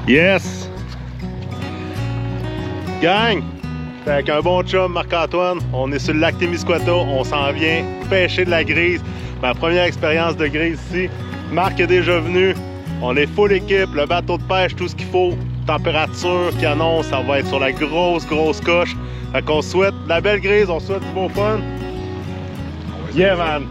Yes! Gang! Avec un bon chum, Marc-Antoine, on est sur le lac Témiscouata, on s'en vient pêcher de la grise. Ma première expérience de grise ici. Marc est déjà venu, on est full équipe, le bateau de pêche, tout ce qu'il faut. Température qui annonce, ça va être sur la grosse coche. Fait qu'on souhaite de la belle grise, on souhaite du beau fun. Yeah man!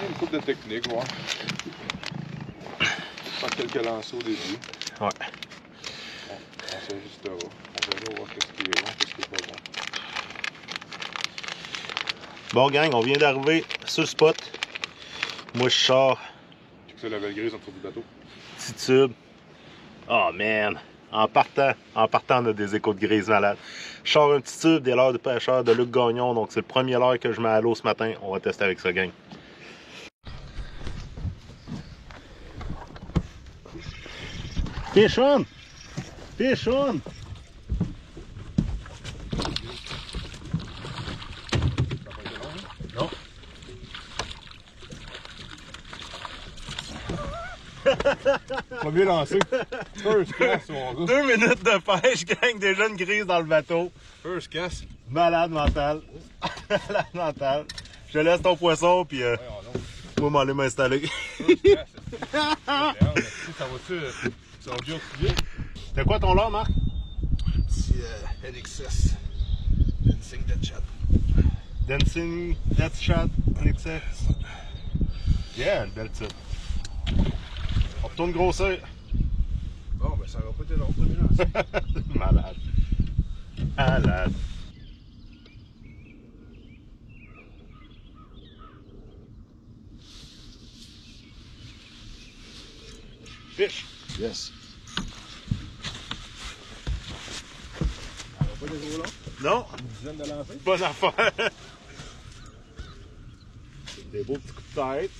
Une coupe de technique, voir. Faire quelques lancers au début. Ouais. On s'ajustera. On verra voir qu'est-ce qui est bon, qu'est-ce qui est pas bon. Bon gang, on vient d'arriver sur le spot. Moi je sors. Tu sais la belle grise en dessous du bateau? Petit tube. Oh man! En partant, on a des échos de grise malade. Je sors un petit tube des leurres de pêcheur de Luc Gagnon. Donc c'est le premier leurre que je mets à l'eau ce matin. On va tester avec ça, gang. Fish on! Fish on! Non. Pas mieux lancé. First cast, mon gars. 2 minutes de pêche, gang, déjà une grise dans le bateau. First cast. Malade mental. Malade mental. Je te laisse ton poisson, puis moi m'aller m'installer. First cast. Ça va-tu? Ça va bien aussi. C'était quoi ton leurre, Marc? Petit NXS. Dancing Dead Shot. Dancing Death Shot NXS. Yeah, une belle type. On retourne grossir. Bon, ben ça va pas être long, premier lancé. Malade. Malade. Fish. Yes. Ça va pas être trop long? Non, Une dizaine de lancers? bonne affaire. Des beaux petits coups de tête.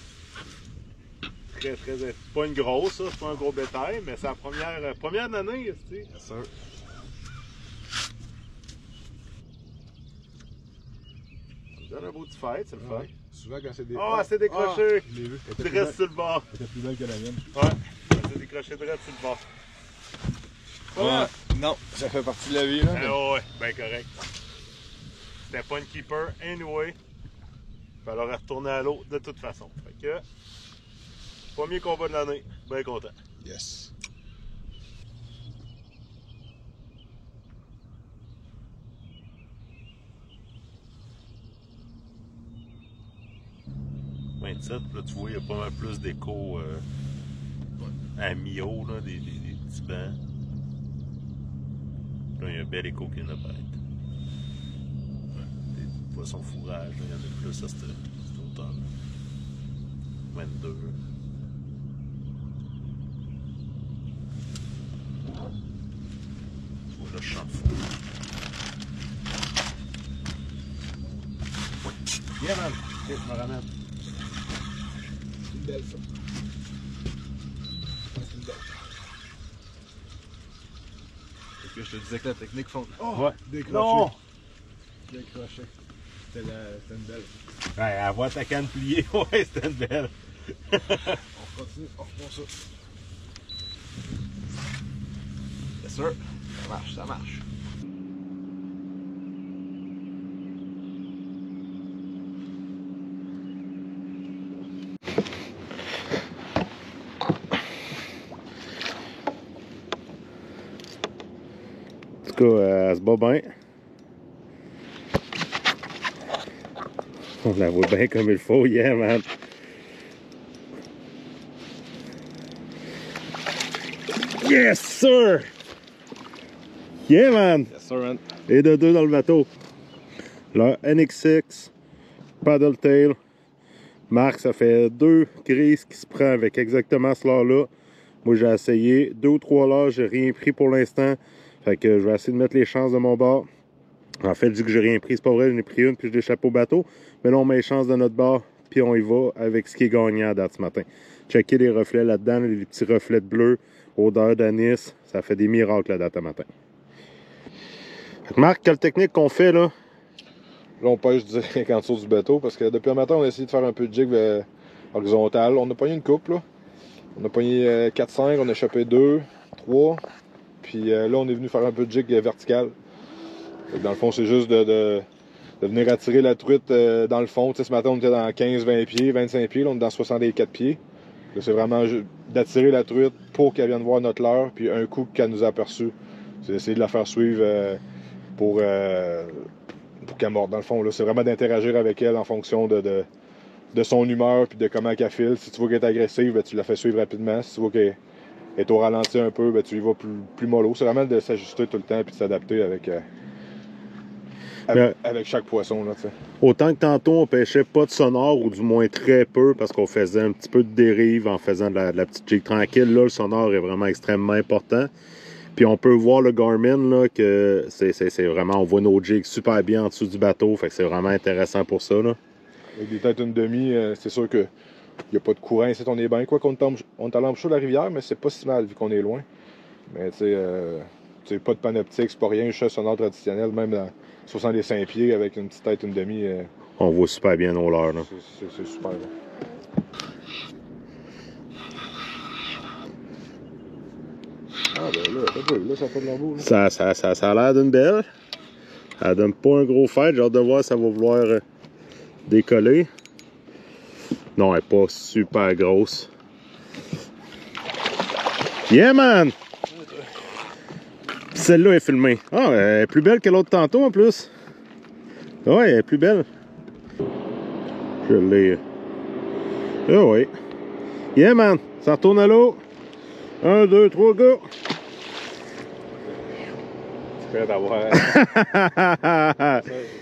Très, pas une grosse, ça, c'est pas un gros bétail, mais c'est la première d'année, tu sais. Yes, sir. Ça me donne un beau petit fight, c'est le fun. Souvent quand c'est des... Ah, c'est décroché! Je l'ai vu. Tu restes sur le bord. Elle était plus belle que la mienne. Ouais, c'est décroché direct sur le bord. Ouais. Non, ça fait partie de la vie, là. Mais... ouais, ben correct. C'était pas une keeper, anyway. Il fallait retourner à l'eau de toute façon. Fait que, premier combat de l'année, bien content. Yes. Là, tu vois, il y a pas mal plus d'écho à mi-haut, là, des petits bancs. Là, il y a un bel écho qui vient de paraître. Des poissons fourrage, là, il y en a plus à cette automne. 22. Tu vois, là, je sens le fou. Yeah, man! Ok, je me ramène. C'est une belle, ça. C'est une belle. Et puis je te disais que la technique fond. Oh! Ouais. Décroché. Non! Décroché. C'était une belle. Ouais, à voir ta canne pliée, ouais, c'était une belle. On continue, on reprend ça. Yes, sir. Ça marche, ça marche. En tout cas, elle se bat bien. On la voit bien comme il faut, yeah, man. Yes, sir! Yeah, man! Yes, sir, man. Et de deux dans le bateau. Le NX6, paddle tail. Marc, ça fait 2 grises qui se prend avec exactement ce leurre-là. Moi, j'ai essayé 2 ou 3 leurres, j'ai rien pris pour l'instant. Fait que je vais essayer de mettre les chances de mon bord. En fait, je dis que j'ai rien pris, c'est pas vrai, j'en ai pris une puis je l'échappe au bateau. Mais là, on met les chances de notre bord, puis on y va avec ce qui est gagnant à date ce matin. Checker les reflets là-dedans, les petits reflets de bleu, odeur d'anis, ça fait des miracles à date à matin. Fait que Marc, quelle technique qu'on fait là? Là, on pêche direct en dessous du bateau parce que depuis un matin, on a essayé de faire un peu de jig horizontal. On a pogné une coupe, là. On a pogné 4-5, on a échappé 2, 3. Puis là, on est venu faire un peu de jig vertical. Dans le fond, c'est juste de venir attirer la truite dans le fond. Tu sais, ce matin, on était dans 15-20 pieds, 25 pieds. Là, on est dans 64 pieds. Là, c'est vraiment d'attirer la truite pour qu'elle vienne voir notre leurre. Puis un coup qu'elle nous a aperçu, c'est d'essayer de la faire suivre pour qu'elle morde. Dans le fond, là, c'est vraiment d'interagir avec elle en fonction de son humeur puis de comment elle file. Si tu vois qu'elle est agressive, ben, tu la fais suivre rapidement. Si tu vois qu'elle est au ralenti un peu, ben, tu y vas plus mollo. C'est vraiment de s'ajuster tout le temps puis de s'adapter avec chaque poisson. Là, autant que tantôt, on pêchait pas de sonore, ou du moins très peu, parce qu'on faisait un petit peu de dérive en faisant de la petite jig tranquille. Là, le sonore est vraiment extrêmement important. Puis on peut voir le Garmin, là, que c'est vraiment, on voit nos jigs super bien en dessous du bateau. Fait que c'est vraiment intéressant pour ça. Là. Avec des têtes une demi, c'est sûr qu'il n'y a pas de courant ici, on est bien. Quoi qu'on est à l'embouchure de la rivière, mais c'est pas si mal vu qu'on est loin. Mais tu sais, pas de panoptique, c'est pas rien, un chat sonore traditionnel, même dans 65 pieds avec une petite tête une demi. On voit super bien nos leurres. C'est super bon. Ah ben là, ça fait de l'embout. Ça a l'air d'une belle. Elle donne pas un gros fait, j'ai hâte de voir si ça va vouloir décoller. Non, elle est pas super grosse. Yeah man! Celle-là est filmée. Ah, elle est plus belle que l'autre tantôt en plus. Ouais, elle est plus belle. Je l'ai. Ah oui. Yeah man! Ça retourne à l'eau. 1, 2, 3, go! C'est prêt d'avoir.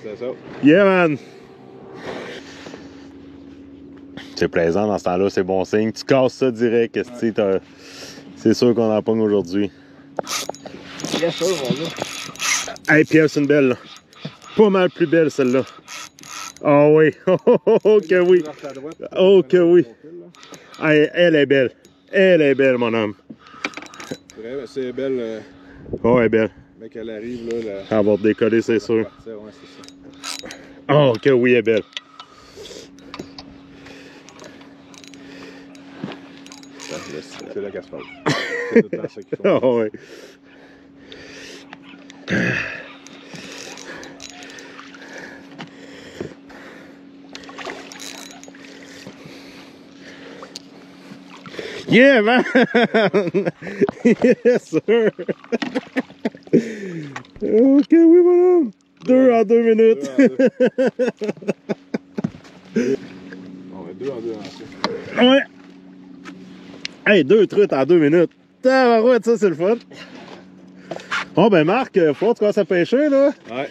C'est ça. Yeah man! C'est plaisant dans ce temps-là, c'est bon signe. Tu casses ça direct, c'est sûr qu'on en pogne aujourd'hui. Yes, sir, voilà. Hey Pierre, c'est une belle là. Pas mal plus belle celle-là. Ah oh, oui, oh que oui. Oh que oui. Hey, elle est belle. Elle est belle mon homme. C'est vrai, c'est belle. Oh elle est belle. Mais qu'elle arrive là. Elle va décoller c'est sûr. Ouais, c'est ça. Oh que oui elle est belle. C'est là qu'elle se passe. C'est tout le temps ça qu'ils font. Oh ouais. Yeah man! Yes sir! Ok oui mon homme! 2 en 2 minutes! On va 2 en 2 en ça. Ouais! Hey, 2 truites en 2 minutes! Tabarouette, ça c'est le fun! Oh ben Marc, faut que tu commences à pêcher là! Ouais!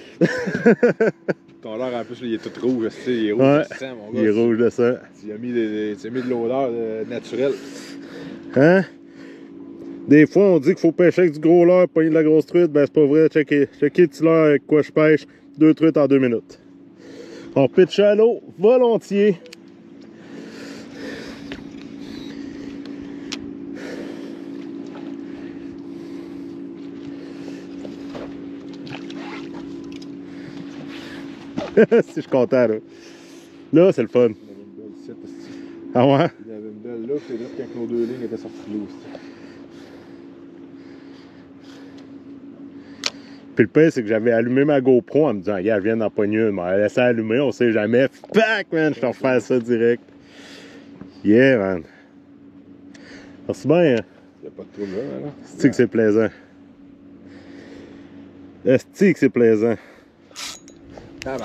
Ton leurre en plus, là, il est tout rouge, tu sais, il est rouge Ouais, de sang, mon gars. il est rouge de sang. Tu as mis de l'odeur naturelle. Hein? Des fois, on dit qu'il faut pêcher avec du gros leurre, pogner de la grosse truite. Ben, c'est pas vrai. Checker le petit leurre avec quoi je pêche. 2 truites en 2 minutes. On pitch à l'eau volontiers. Si je suis content, là. Là, c'est le fun. Il y avait une belle site, Ah ouais? il y avait une belle là, c'est là quand nos 2 lignes étaient sorties de l'eau. Puis le pire, c'est que j'avais allumé ma GoPro en me disant, regarde, je viens d'en pogner une. Mais elle laissé allumer, on sait jamais. Pac, man, je te refais ça direct. Yeah, man. Merci bien, hein? Il n'y a pas de trouble là, là. C'est que c'est plaisant. Est-ce que c'est plaisant? Ah,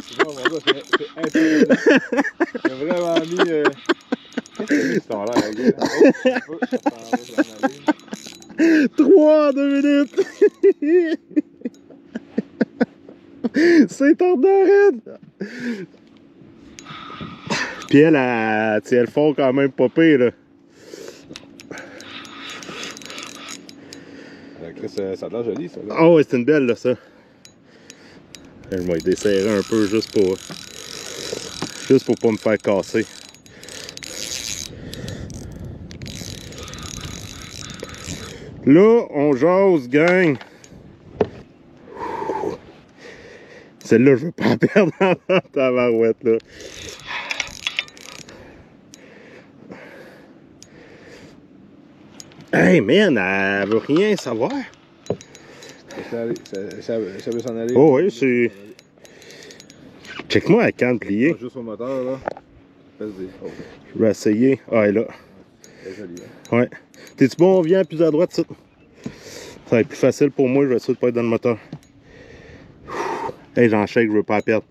c'est bon, mon gars, c'est intéressant. J'ai vraiment mis. Qu'est-ce que c'est ton l'air, gars? Oh, je peux, 3 en 2 minutes! C'est tordant, Puis elle font quand même pas pire, là. Ça a l'air joli, ça. Là. Ah ouais, c'est une belle, là, ça. Je vais desserrer un peu juste pour pas me faire casser. Là, on jase, gang. Celle-là, je veux pas en perdre dans la tabarouette, là. Hey, man, elle veut rien savoir. Ça veut s'en aller. Oh oui, c'est... Check-moi la canne pliée. Juste au moteur, là. Vas-y. Oh. Je vais essayer. Ah, elle est là. C'est joli, hein? Ouais. T'es-tu bon, on vient plus à droite, ça? Ça va être plus facile pour moi, je vais essayer de pas être dans le moteur. Hey, j'en shake, je veux pas la perdre.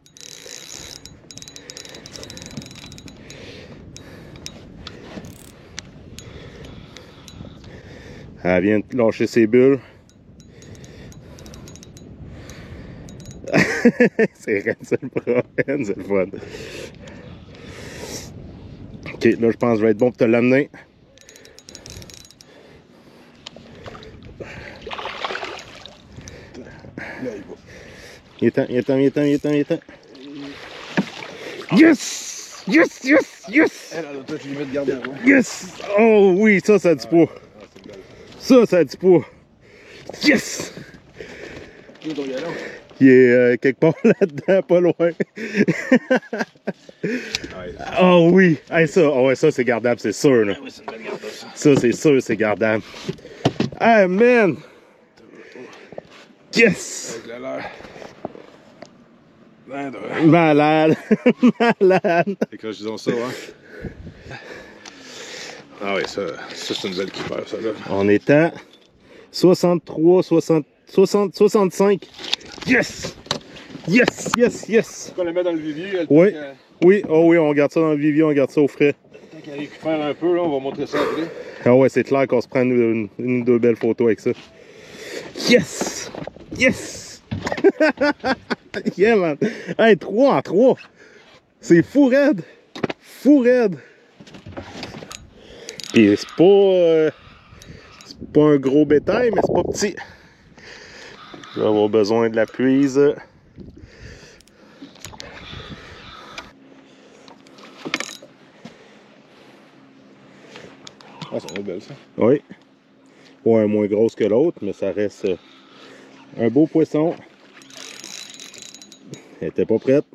Elle vient de lâcher ses bulles. C'est raide, c'est le problème, c'est le fun. Ok, là je pense que je vais être bon pour te l'amener. Là, il va. Il est temps. Yes! Yes, yes, yes! Elle a l'autre, je lui mets de garder avant. Yes! Oh oui, ça a du poids. Ça a du poids. Yes! Il est quelque part là-dedans, pas loin. Oh oui! Hey, ça, oh ouais, ça c'est gardable, c'est sûr. Là. Oui, c'est une belle garde, ça. Ça, c'est sûr, c'est gardable. Hey, man! Yes! Avec l'air. Malade! Malade! Et que disons ça, ouais. Ah oui, ça c'est une belle keeper, ça, là. On est à 63, 65. Yes! Yes, yes, yes! On la met dans le vivier. Oui. Oui, oh oui, on garde ça dans le vivier, on garde ça au frais. Tant qu'elle récupère un peu, là, on va montrer ça après. Ah ouais, c'est clair qu'on se prend une ou deux belles photos avec ça. Yes! Yes! Yeah, man! Hey, 3 en 3! C'est fou raide! Fou raide! Pis c'est pas un gros bétail, mais c'est pas petit. Je vais avoir besoin de la puise. Ah, ça va être belle, ça. Oui. Ouais, moins grosse que l'autre, mais ça reste un beau poisson. Elle était pas prête.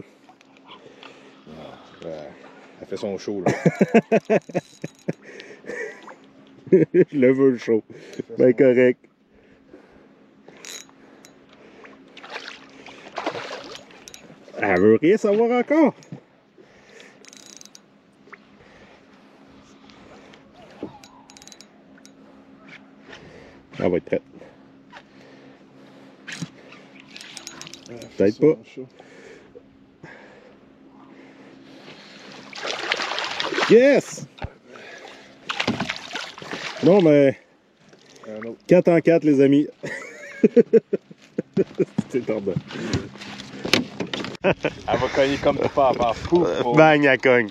Elle fait son show, là. Je le veux le chaud. Ben correct. Elle veut rien savoir encore. Elle va être prête. Peut-être pas. Yes! Non, mais 4 en 4, les amis. C'est tordant. Elle va cogner comme pas à part fou. Bang, elle cogne.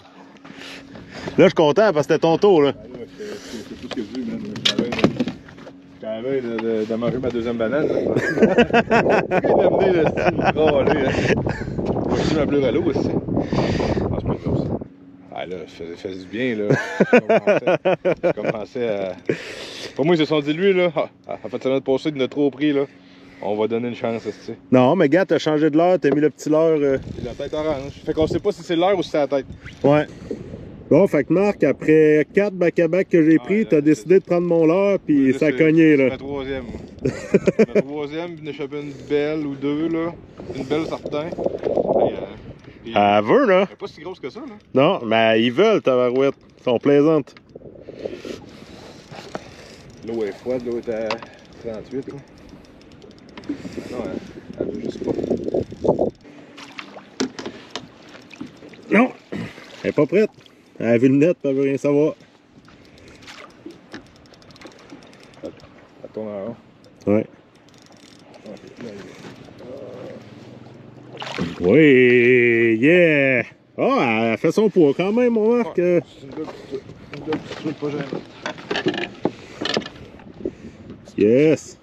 Là, je suis content parce que c'était ton tour, là. C'est tout ce que je veux, man. Je suis à la veille de manger ma deuxième banane. Pourquoi il m'a amené le style râlé? Moi, je suis ma bleue à l'eau aussi. Ah, c'est pas grave, ça. Ah, là, je faisais du bien, là. Je commençais à... Pour moi, ils se sont dit, lui, là, en fait, ça va te passer de notre trop pris, là. On va donner une chance, tu sais. Non, mais gars, t'as changé de l'heure, t'as mis le petit leurre. La tête orange. Fait qu'on sait pas si c'est l'heure ou si c'est la tête. Ouais. Bon, fait que Marc, après 4 back-à-back que j'ai pris, t'as décidé de prendre mon leurre, puis ça a cogné, là. C'est ma troisième. Ma troisième, puis échapper une belle ou deux, là. Une belle, certain. Elle veut, là. Elle est pas si grosse que ça, là. Non, mais ils veulent, tabarouette. Ils sont plaisantes. L'eau est froide, l'eau est à 38, là. Non, elle veut juste pas. Non, elle est pas prête. Elle a vu le net, elle veut rien savoir. Elle tourne en rond. Ouais. Oui, yeah! Oh, elle fait son poids quand même, mon Marc. C'est une belle petite truc pas gênante. Yes!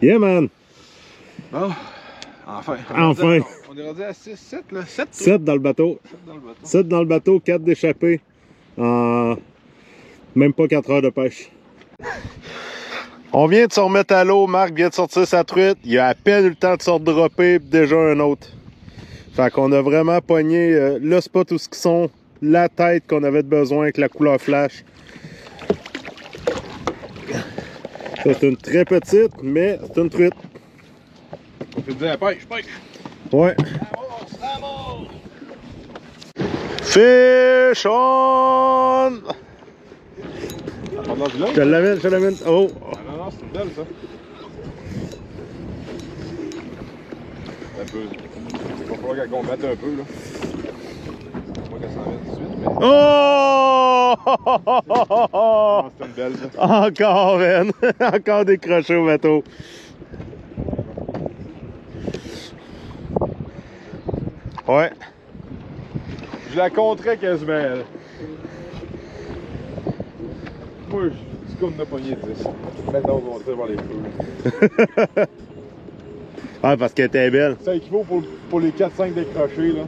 Yeah, man! Bon, enfin. Enfin! On est rendu à 6, 7 là? 7? 7 dans le bateau. 7 dans le bateau, 4 d'échappée. En même pas 4 heures de pêche. On vient de se remettre à l'eau, Marc vient de sortir sa truite. Il a à peine eu le temps de se redropper, puis déjà un autre. Fait qu'on a vraiment pogné le spot où ce qu'ils sont, la tête qu'on avait besoin avec la couleur flash. C'est une très petite, mais c'est une truite. On peut dire pêche. Ouais. Fish on! Je te l'amène. Oh! Non, c'est une belle ça. Un peu. Il va falloir qu'elle combatte un peu là. Moi qu'elle s'en mette tout de suite, mais. Oh! Non, c'est une belle ça. Encore, man! Encore décroché au bateau. Ouais. Je la compterais quasiment elle. Moi, c'est comme de pogner 10. Maintenant, on va voir les feux. Ah, parce qu'elle était belle. Ça équivaut pour les 4-5 décrochés là.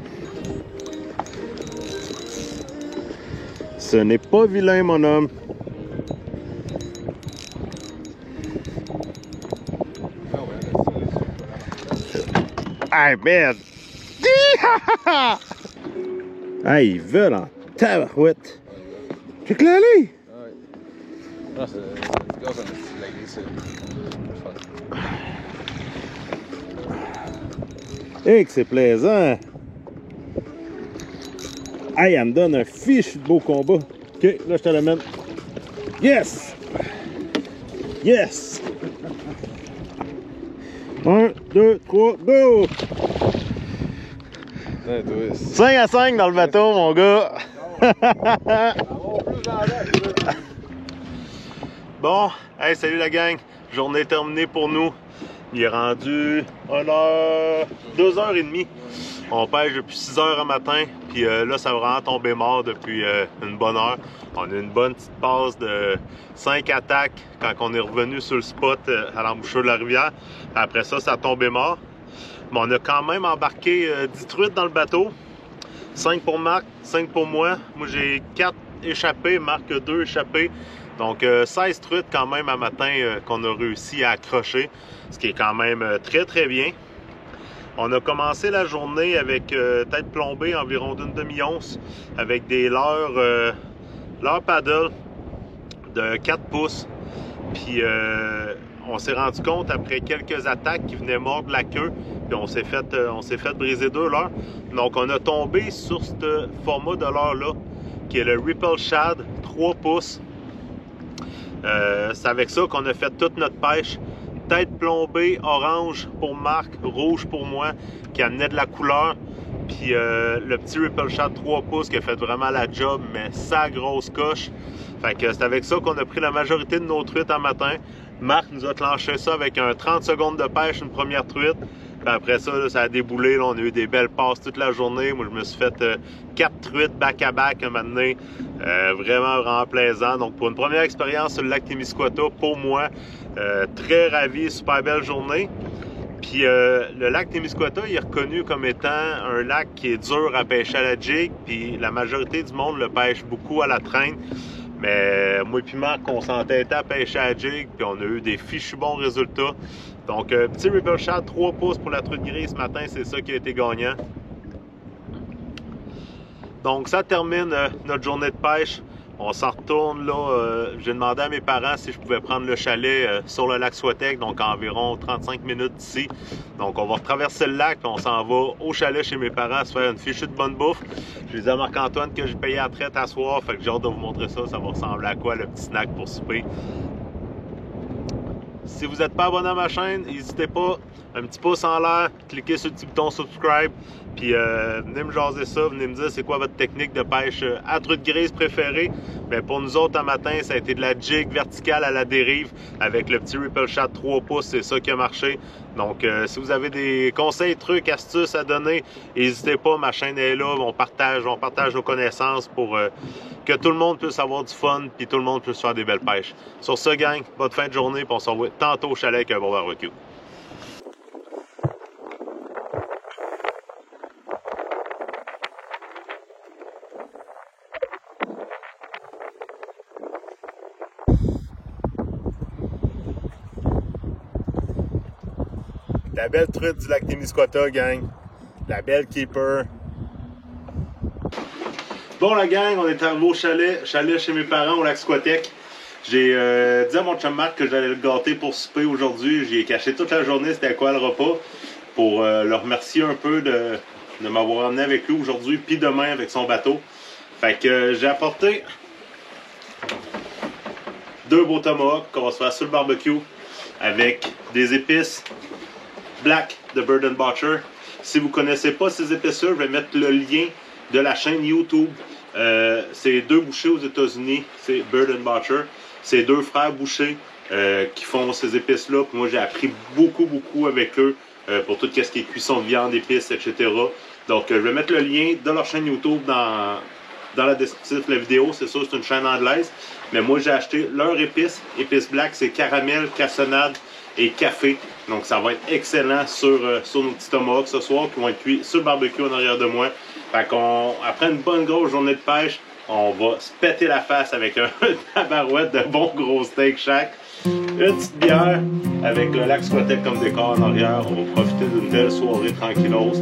Ce n'est pas vilain, mon homme. Hey, man! Hey, ils veulent en tabarouette. J'ai clalé! Non, c'est grâce à notre style la glisse. Hey, que c'est plaisant! Hey, elle me donne un fichu de beau combat. Ok, là, je te l'amène. Yes! Yes! 1, 2, 3, go! 5 à 5 dans le bateau, mon gars! Bon, hey, salut la gang! Journée terminée pour nous. Il est rendu 2h30. On pêche depuis 6h du matin, puis là, ça va vraiment tomber mort depuis une bonne heure. On a une bonne petite passe de 5 attaques quand on est revenu sur le spot à l'embouchure de la rivière. Après ça, ça a tombé mort. Mais on a quand même embarqué 10 truites dans le bateau. 5 pour Marc, 5 pour moi. Moi, j'ai 4 échappés, Marc 2 échappés. Donc 16 truites quand même à matin qu'on a réussi à accrocher, ce qui est quand même très très bien. On a commencé la journée avec tête plombée environ d'une demi-once avec des leurres paddle de 4 pouces. Puis on s'est rendu compte après quelques attaques qui venaient mordre la queue, puis on s'est fait briser 2 leurres. Donc on a tombé sur ce format de leurre-là, qui est le Ripple Shad 3 pouces. C'est avec ça qu'on a fait toute notre pêche. Tête plombée, orange pour Marc, rouge pour moi, qui amenait de la couleur. Puis le petit Ripple Shad 3 pouces qui a fait vraiment la job, mais sa grosse coche. Fait que c'est avec ça qu'on a pris la majorité de nos truites en matin. Marc nous a clenché ça avec un 30 secondes de pêche, une première truite. Puis après ça, là, ça a déboulé. Là, on a eu des belles passes toute la journée. Moi, je me suis fait 4 truites back-à-back un moment donné. Vraiment plaisant. Donc, pour une première expérience sur le lac Témiscouata, pour moi, très ravi, super belle journée. Puis le lac Témiscouata, il est reconnu comme étant un lac qui est dur à pêcher à la jig. Puis la majorité du monde le pêche beaucoup à la traîne. Mais moi et Marc, on s'entêtait à pêcher à la jig, puis on a eu des fichus bons résultats. Donc, petit Ripple Shad 3 pouces pour la truite grise ce matin, c'est ça qui a été gagnant. Donc, ça termine notre journée de pêche. On s'en retourne là. J'ai demandé à mes parents si je pouvais prendre le chalet sur le lac Swatec, donc à environ 35 minutes d'ici. Donc on va traverser le lac, puis on s'en va au chalet chez mes parents se faire une fichue de bonne bouffe. Je disais à Marc-Antoine que j'ai payé à traite à soir, fait que j'ai hâte de vous montrer ça. Ça va ressembler à quoi le petit snack pour souper. Si vous n'êtes pas abonné à ma chaîne, n'hésitez pas, un petit pouce en l'air, cliquez sur le petit bouton subscribe, puis venez me jaser ça, venez me dire c'est quoi votre technique de pêche à truite grise préférée. Mais pour nous autres, un matin, ça a été de la jig verticale à la dérive avec le petit Ripple Shad 3 pouces, c'est ça qui a marché. Donc, si vous avez des conseils, trucs, astuces à donner, n'hésitez pas, ma chaîne est là, on partage nos connaissances pour que tout le monde puisse avoir du fun, puis tout le monde puisse faire des belles pêches. Sur ce, gang, bonne fin de journée, puis on se revoit tantôt au chalet avec un bon barbecue. La belle truite du lac Témiscouata, gang. La belle keeper. Bon, la gang, on est arrivé au chalet chez mes parents au lac Squatec. J'ai dit à mon chum Marc que j'allais le gâter pour souper aujourd'hui. J'y ai caché toute la journée c'était quoi le repas. Pour le remercier un peu de m'avoir emmené avec lui aujourd'hui, puis demain avec son bateau. Fait que j'ai apporté 2 beaux tomahawks qu'on va se faire sur le barbecue avec des épices Black de Bird & Botcher. Si vous ne connaissez pas ces épices-là, je vais mettre le lien de la chaîne YouTube. C'est 2 bouchers aux États-Unis, c'est Bird & Botcher. C'est 2 frères bouchers qui font ces épices-là. Moi, j'ai appris beaucoup avec eux pour tout ce qui est cuisson de viande, épices, etc. Donc, je vais mettre le lien de leur chaîne YouTube dans la description de la vidéo. C'est sûr, c'est une chaîne anglaise. Mais moi, j'ai acheté leur épices. Épices Black, c'est caramel, cassonade et café. Donc, ça va être excellent sur nos petits tomahawks ce soir qui vont être cuits sur le barbecue en arrière de moi. Fait qu'après une bonne grosse journée de pêche, on va se péter la face avec un tabarouette de bon gros steak chaque. Une petite bière avec le lac Squatec comme décor en arrière. On va profiter d'une belle soirée tranquillos.